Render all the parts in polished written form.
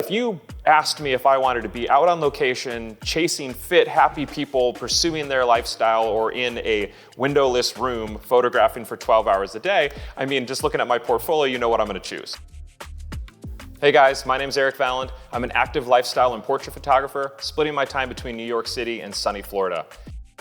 If you asked me if I wanted to be out on location, chasing fit, happy people, pursuing their lifestyle, or in a windowless room, photographing for 12 hours a day, I mean, just looking at my portfolio, you know what I'm gonna choose. Hey guys, my name's Erik Valind. I'm an active lifestyle and portrait photographer, splitting my time between New York City and sunny Florida.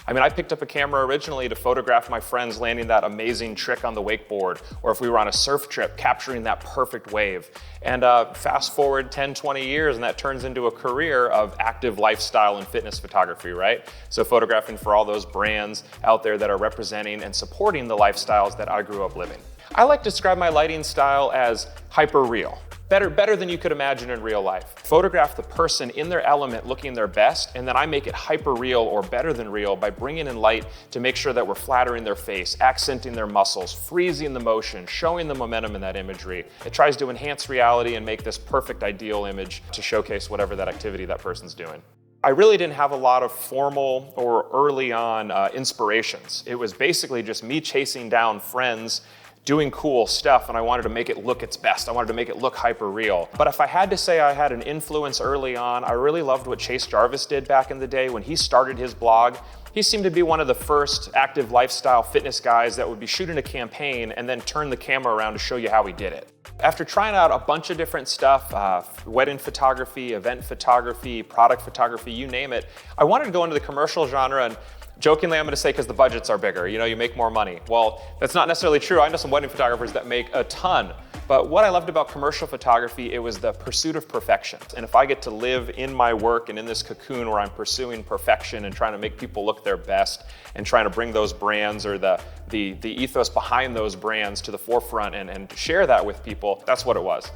I mean, I picked up a camera originally to photograph my friends landing that amazing trick on the wakeboard, or if we were on a surf trip, capturing that perfect wave. And fast forward 10, 20 years, and that turns into a career of active lifestyle and fitness photography, right? So photographing for all those brands out there that are representing and supporting the lifestyles that I grew up living. I like to describe my lighting style as hyper-real. Better than you could imagine in real life. Photograph the person in their element looking their best, and then I make it hyper real or better than real by bringing in light to make sure that we're flattering their face, accenting their muscles, freezing the motion, showing the momentum in that imagery. It tries to enhance reality and make this perfect ideal image to showcase whatever that activity that person's doing. I really didn't have a lot of formal or early on inspirations. It was basically just me chasing down friends doing cool stuff, and I wanted to make it look its best. I wanted to make it look hyper real. But if I had to say I had an influence early on, I really loved what Chase Jarvis did back in the day when he started his blog. He seemed to be one of the first active lifestyle fitness guys that would be shooting a campaign and then turn the camera around to show you how he did it. After trying out a bunch of different stuff, wedding photography, event photography, product photography, you name it, I wanted to go into the commercial genre, and jokingly, I'm gonna say because the budgets are bigger, you make more money. Well, that's not necessarily true. I know some wedding photographers that make a ton. But what I loved about commercial photography, it was the pursuit of perfection. And if I get to live in my work and in this cocoon where I'm pursuing perfection and trying to make people look their best and trying to bring those brands or the ethos behind those brands to the forefront and share that with people, that's what it was.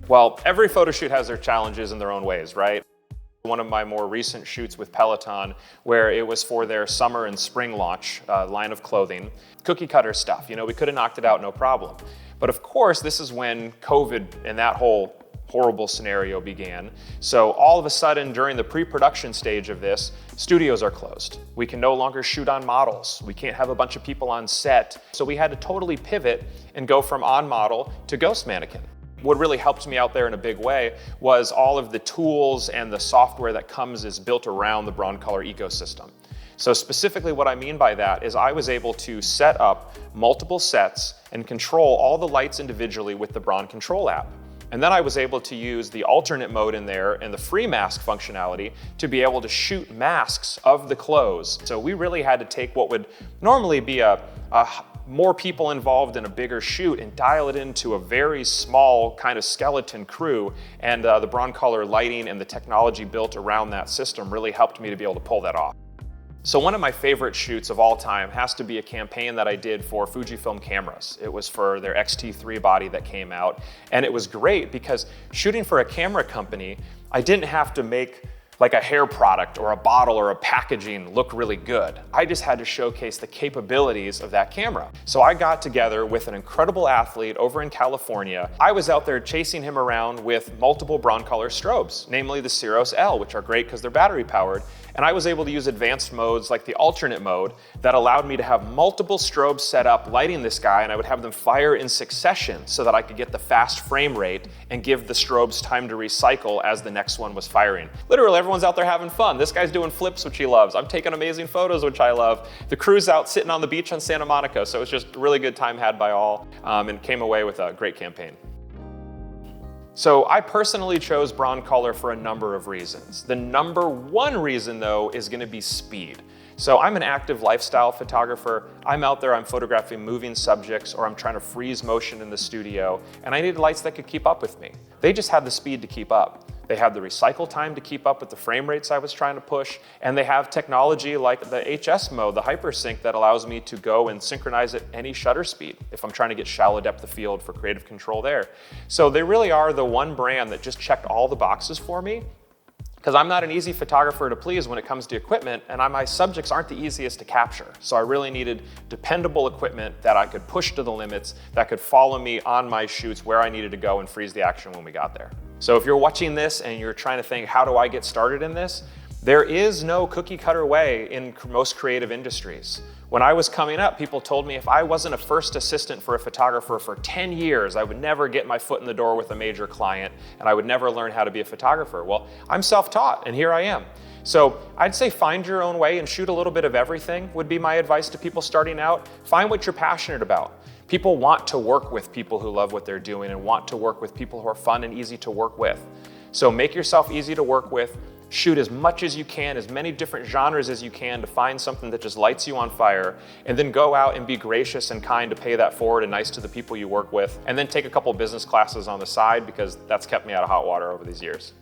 Well, every photo shoot has their challenges in their own ways, right? One of my more recent shoots with Peloton, where it was for their summer and spring launch line of clothing, cookie cutter stuff. We could have knocked it out, no problem. But of course, this is when COVID and that whole horrible scenario began. So all of a sudden, during the pre-production stage of this, studios are closed. We can no longer shoot on models. We can't have a bunch of people on set. So we had to totally pivot and go from on model to ghost mannequin. What really helped me out there in a big way was all of the tools and the software that is built around the Broncolor ecosystem. So specifically what I mean by that is I was able to set up multiple sets and control all the lights individually with the bronControl app. And then I was able to use the alternate mode in there and the free mask functionality to be able to shoot masks of the clothes. So we really had to take what would normally be a more people involved in a bigger shoot and dial it into a very small kind of skeleton crew, and the Broncolor lighting and the technology built around that system really helped me to be able to pull that off. So one of my favorite shoots of all time has to be a campaign that I did for Fujifilm cameras. It was for their X-T3 body that came out, and it was great because shooting for a camera company, I didn't have to make like a hair product or a bottle or a packaging look really good. I just had to showcase the capabilities of that camera. So I got together with an incredible athlete over in California. I was out there chasing him around with multiple Broncolor strobes, namely the Siros L, which are great because they're battery powered. And I was able to use advanced modes like the alternate mode that allowed me to have multiple strobes set up lighting this guy, and I would have them fire in succession so that I could get the fast frame rate and give the strobes time to recycle as the next one was firing. Literally, everyone's out there having fun. This guy's doing flips, which he loves. I'm taking amazing photos, which I love. The crew's out sitting on the beach on Santa Monica, so it's just a really good time had by all, and came away with a great campaign. So I personally chose Broncolor for a number of reasons. The number one reason though is gonna be speed. So I'm an active lifestyle photographer. I'm out there, I'm photographing moving subjects, or I'm trying to freeze motion in the studio, and I needed lights that could keep up with me. They just had the speed to keep up. They have the recycle time to keep up with the frame rates I was trying to push, and they have technology like the HS mode, the hypersync, that allows me to go and synchronize at any shutter speed if I'm trying to get shallow depth of field for creative control there. So they really are the one brand that just checked all the boxes for me, because I'm not an easy photographer to please when it comes to equipment, and my subjects aren't the easiest to capture. So I really needed dependable equipment that I could push to the limits, that could follow me on my shoots where I needed to go and freeze the action when we got there. So if you're watching this and you're trying to think, how do I get started in this? There is no cookie cutter way in most creative industries. When I was coming up, people told me if I wasn't a first assistant for a photographer for 10 years, I would never get my foot in the door with a major client and I would never learn how to be a photographer. Well, I'm self-taught and here I am. So I'd say find your own way and shoot a little bit of everything would be my advice to people starting out. Find what you're passionate about. People want to work with people who love what they're doing and want to work with people who are fun and easy to work with. So make yourself easy to work with. Shoot as much as you can, as many different genres as you can to find something that just lights you on fire, and then go out and be gracious and kind to pay that forward and nice to the people you work with, and then take a couple business classes on the side because that's kept me out of hot water over these years.